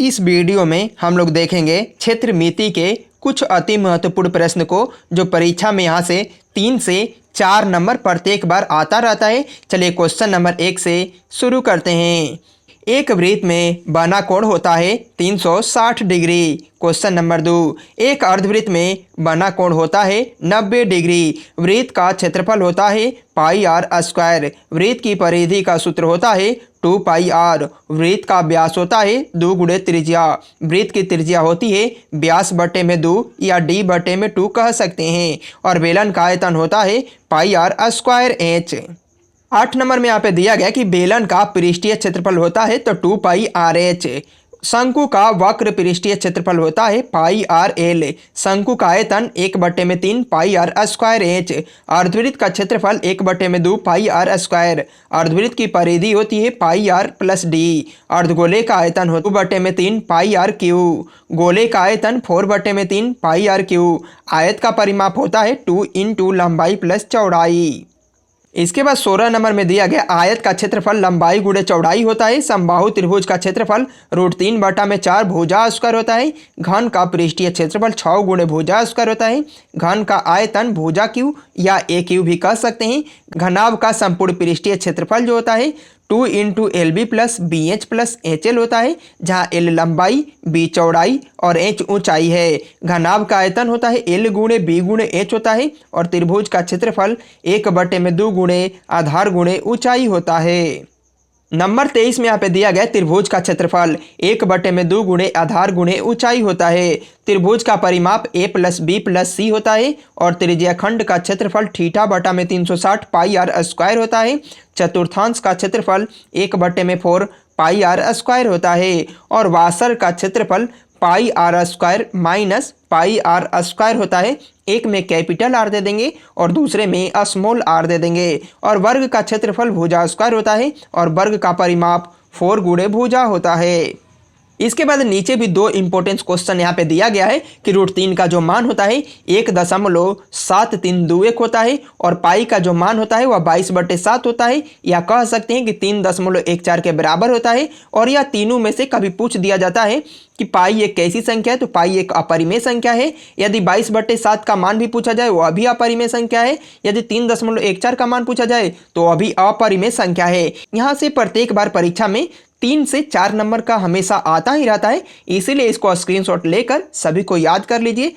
इस वीडियो में हम लोग देखेंगे क्षेत्र मिति के कुछ अति महत्वपूर्ण प्रश्न को जो परीक्षा में यहाँ से 3 से 4 नंबर प्रत्येक बार आता रहता है। चलिए क्वेश्चन नंबर 1 से शुरू करते हैं। एक वृत्त में बना कोण होता है 360 डिग्री। क्वेश्चन नंबर 2, एक अर्धवृत्त में बना कोण होता है 90 डिग्री। वृत्त का क्षेत्रफल होता है पाई आर स्क्वायर। वृत्त की परिधि का सूत्र होता है 2 पाई आर। वृत्त का व्यास होता है 2 गुणे त्रिज्या। वृत्त की त्रिज्या होती है व्यास बटे में 2 या डी बटे में 2 कह सकते हैं। और बेलन का आयतन होता है पाई आर स्क्वायर एच। 8 नंबर में यहाँ पे दिया गया कि बेलन का पृष्ठीय क्षेत्रफल होता है तो 2 पाई आर एच। शंकु का वक्र पृष्ठीय क्षेत्रफल होता है पाई आर एल। शंकु का आयतन 1/3 पाई आर स्क्वायर एच। अर्धवृत्त का क्षेत्रफल 1/2 पाई आर स्क्वायर। अर्धवृत्त की परिधि होती है पाई आर प्लस डी। अर्धगोले का आयतन हो 2/3 पाई आर क्यू। गोले का आयतन 4/3 पाई आर क्यू। आयत का परिमाप होता है 2 × लंबाई प्लस चौड़ाई। इसके बाद 16 नंबर में दिया गया आयत का क्षेत्रफल लंबाई गुणे चौड़ाई होता है। समबाहु त्रिभुज का क्षेत्रफल √3/4 भुजा स्क्वायर होता है। घन का पृष्ठीय क्षेत्रफल 6 गुणे भुजा स्क्वायर होता है। घन का आयतन भुजा क्यू या ए क्यू भी कह सकते हैं। घनाभ का संपूर्ण पृष्ठीय क्षेत्रफल जो होता है 2 × LB plus BH plus HL होता है, जहाँ L लंबाई, B चौड़ाई और H ऊंचाई है। घनाभ का आयतन होता है L गुणे B गुणे H होता है। और त्रिभुज का क्षेत्रफल 1/2 गुणे आधार गुणे ऊंचाई होता है। नंबर 23 में यहाँ पे दिया गया त्रिभुज का क्षेत्रफल 1/2 गुणे आधार गुणे ऊंचाई होता है। त्रिभुज का परिमाप A plus B plus C होता है। और त्रिज्याखंड का क्षेत्रफल θ/360 पाई आर स्क्वायर होता है। चतुर्थांश का क्षेत्रफल 1/4 पाई आर स्क्वायर होता है। और वासर का क्षेत्रफल pi r square minus pi r square होता है। एक में कैपिटल आर दे देंगे और दूसरे में स्मॉल आर दे देंगे। और वर्ग का क्षेत्रफल भुजा स्क्वायर होता है। और वर्ग का परिमाप 4 गुणे भुजा होता है। इसके बाद नीचे भी 2 इंपॉर्टेंट क्वेश्चन यहाँ पे दिया गया है कि √3 का जो मान होता है 1.7321 होता है। और पाई का जो मान होता है वह 22/7 होता है, या कह सकते हैं कि 3.14 के बराबर होता है। और यह तीनों में से कभी पूछ दिया जाता है कि पाई एक कैसी संख्या है, तो पाई एक अपरिमेय संख्या है। यदि 22/7 का मान भी पूछा जाए वह भी अपरिमेय संख्या है। यदि 3.14 का मान पूछा जाए तो वह भी अपरिमेय संख्या है। यहाँ से प्रत्येक बार परीक्षा में 3 से 4 नंबर का हमेशा आता ही रहता है, इसीलिए इसको स्क्रीनशॉट लेकर सभी को याद कर लीजिए।